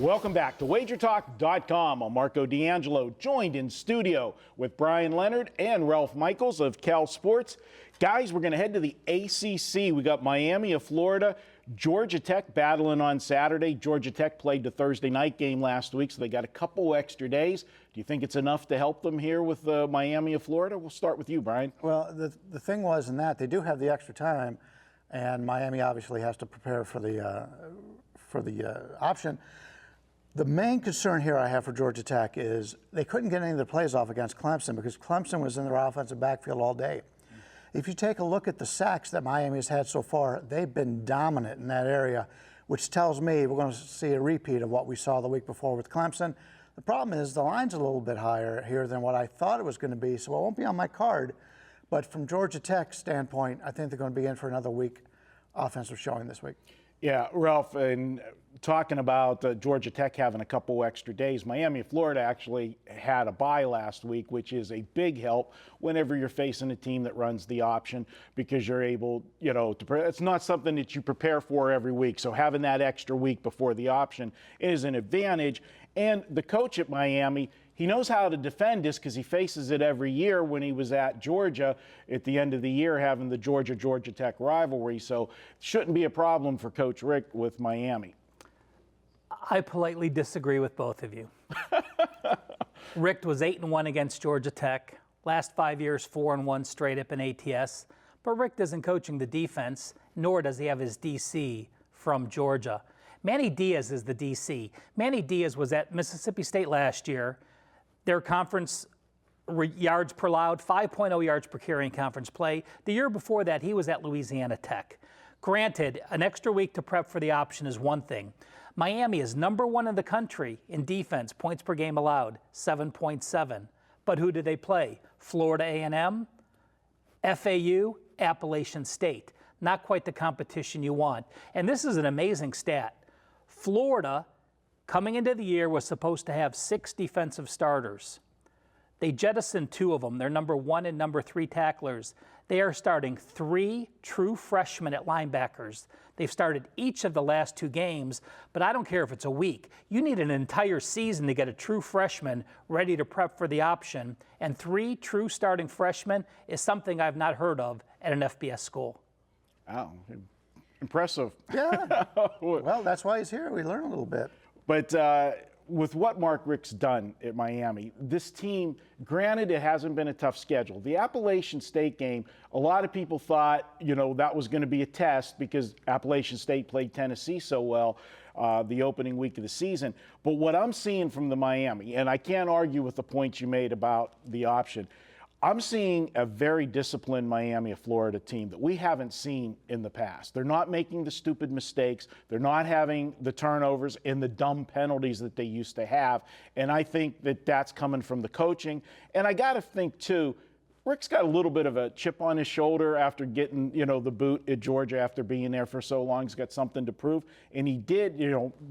Welcome back to WagerTalk.com. I'm Marco D'Angelo, joined in studio with Bryan Leonard and Ralph Michaels of Cal Sports. Guys, we're going to head to the ACC. We got Miami of Florida, Georgia Tech battling on Saturday. Georgia Tech played the Thursday night game last week, so they got a couple extra days. Do you think it's enough to help them here with Miami of Florida? We'll start with you, Bryan. Well, the thing was in that they do have the extra time, and Miami obviously has to prepare for the option. The main concern here I have for Georgia Tech is they couldn't get any of their plays off against Clemson because Clemson was in their offensive backfield all day. If you take a look at the sacks that Miami has had so far, they've been dominant in that area, which tells me we're going to see a repeat of what we saw the week before with Clemson. The problem is the line's a little bit higher here than what I thought it was going to be, so it won't be on my card. But from Georgia Tech's standpoint, I think they're going to be in for another week offensive showing this week. Yeah, Ralph, and talking about Georgia Tech having a couple extra days, Miami of Florida actually had a bye last week, which is a big help whenever you're facing a team that runs the option because you're able, it's not something that you prepare for every week. So having that extra week before the option is an advantage. And the coach at Miami, he knows how to defend this because he faces it every year when he was at Georgia at the end of the year having the Georgia Tech rivalry. So shouldn't be a problem for Coach Rick with Miami. I politely disagree with both of you. Rick was 8-1 against Georgia Tech. Last 5 years, 4-1 straight up in ATS. But Rick isn't coaching the defense, nor does he have his DC from Georgia. Manny Diaz is the DC. Manny Diaz was at Mississippi State last year. Their conference yards per allowed, 5.0 yards per carry in conference play. The year before that, he was at Louisiana Tech. Granted, an extra week to prep for the option is one thing. Miami is #1 in the country in defense, points per game allowed, 7.7. But who do they play? Florida A&M, FAU, Appalachian State. Not quite the competition you want. And this is an amazing stat. Florida, coming into the year, was supposed to have 6 defensive starters. They jettisoned 2 of them. They're #1 and #3 tacklers. They are starting 3 true freshmen at linebackers. They've started each of the last 2 games, but I don't care if it's a week. You need an entire season to get a true freshman ready to prep for the option, and 3 true starting freshmen is something I've not heard of at an FBS school. Wow, impressive. Yeah, well, that's why he's here. We learn a little bit. But with what Mark Richt's done at Miami, this team, granted it hasn't been a tough schedule. The Appalachian State game, a lot of people thought, that was going to be a test because Appalachian State played Tennessee so well the opening week of the season. But what I'm seeing from the Miami, and I can't argue with the points you made about the option, I'm seeing a very disciplined Miami of Florida team that we haven't seen in the past. They're not making the stupid mistakes. They're not having the turnovers and the dumb penalties that they used to have. And I think that that's coming from the coaching. And I got to think, too, Rick's got a little bit of a chip on his shoulder after getting, the boot at Georgia after being there for so long. He's got something to prove. And he did,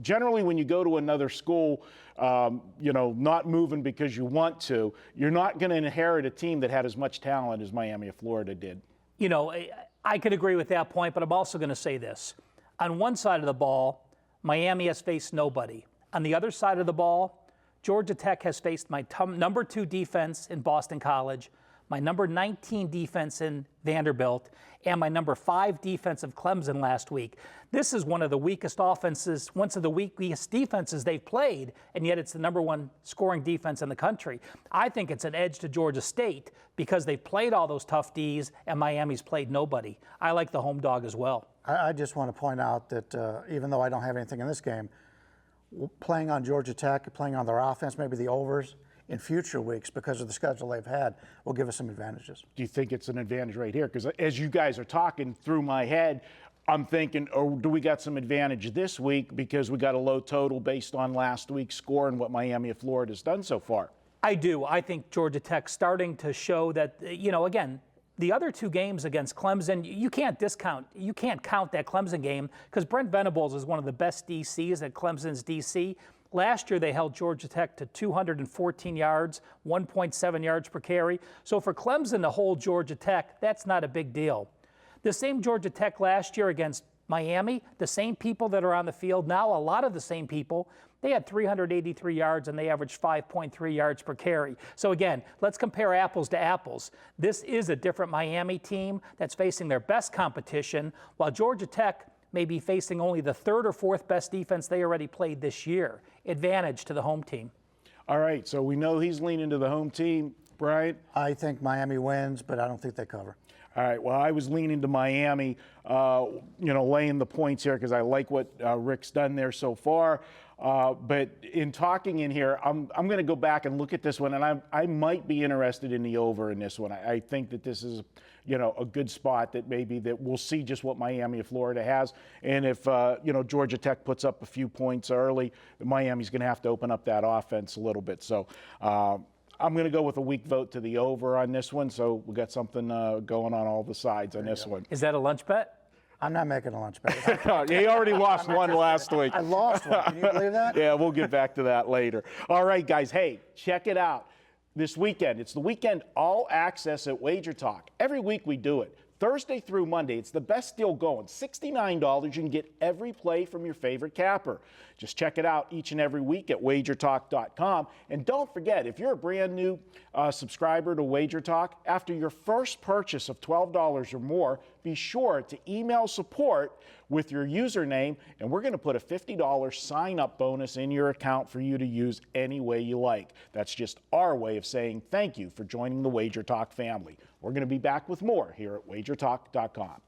generally when you go to another school, not moving because you want to, you're not going to inherit a team that had as much talent as Miami of Florida did. I could agree with that point, but I'm also going to say this. On one side of the ball, Miami has faced nobody. On the other side of the ball, Georgia Tech has faced my #2 defense in Boston College, my #19 defense in Vanderbilt, and my #5 defense of Clemson last week. This is one of the weakest offenses, one of the weakest defenses they've played, and yet it's the #1 scoring defense in the country. I think it's an edge to Georgia State because they've played all those tough Ds and Miami's played nobody. I like the home dog as well. I just want to point out that even though I don't have anything in this game, playing on Georgia Tech, playing on their offense, maybe the overs, in future weeks because of the schedule they've had will give us some advantages. Do you think it's an advantage right here? Because as you guys are talking through my head, I'm thinking, do we got some advantage this week because we got a low total based on last week's score and what Miami of Florida has done so far? I do. I think Georgia Tech's starting to show that, again, the other 2 games against Clemson, you can't count that Clemson game because Brent Venables is one of the best DCs at Clemson's DC. Last year, they held Georgia Tech to 214 yards, 1.7 yards per carry. So for Clemson to hold Georgia Tech, that's not a big deal. The same Georgia Tech last year against Miami, the same people that are on the field now, a lot of the same people, they had 383 yards and they averaged 5.3 yards per carry. So again, let's compare apples to apples. This is a different Miami team that's facing their best competition, while Georgia Tech may be facing only the third or fourth best defense they already played this year. Advantage to the home team. All right, so we know he's leaning to the home team. Brian? I think Miami wins, but I don't think they cover. All right, well, I was leaning to Miami, laying the points here because I like what Rick's done there so far. But in talking in here, I'm going to go back and look at this one, and I might be interested in the over in this one. I think that this is, a good spot that maybe that we'll see just what Miami of Florida has. And if, Georgia Tech puts up a few points early, Miami's going to have to open up that offense a little bit. So I'm going to go with a weak vote to the over on this one. So we got something going on all the sides on this one. Is that a lunch bet? I'm not making a lunch bet. He already lost one last week. I lost one. Can you believe that? Yeah, we'll get back to that later. All right, guys. Hey, check it out. This weekend, it's the weekend all access at WagerTalk. Every week we do it. Thursday through Monday, it's the best deal going. $69, you can get every play from your favorite capper. Just check it out each and every week at WagerTalk.com. And don't forget, if you're a brand new subscriber to WagerTalk, after your first purchase of $12 or more, be sure to email support with your username, and we're going to put a $50 sign-up bonus in your account for you to use any way you like. That's just our way of saying thank you for joining the WagerTalk family. We're going to be back with more here at WagerTalk.com.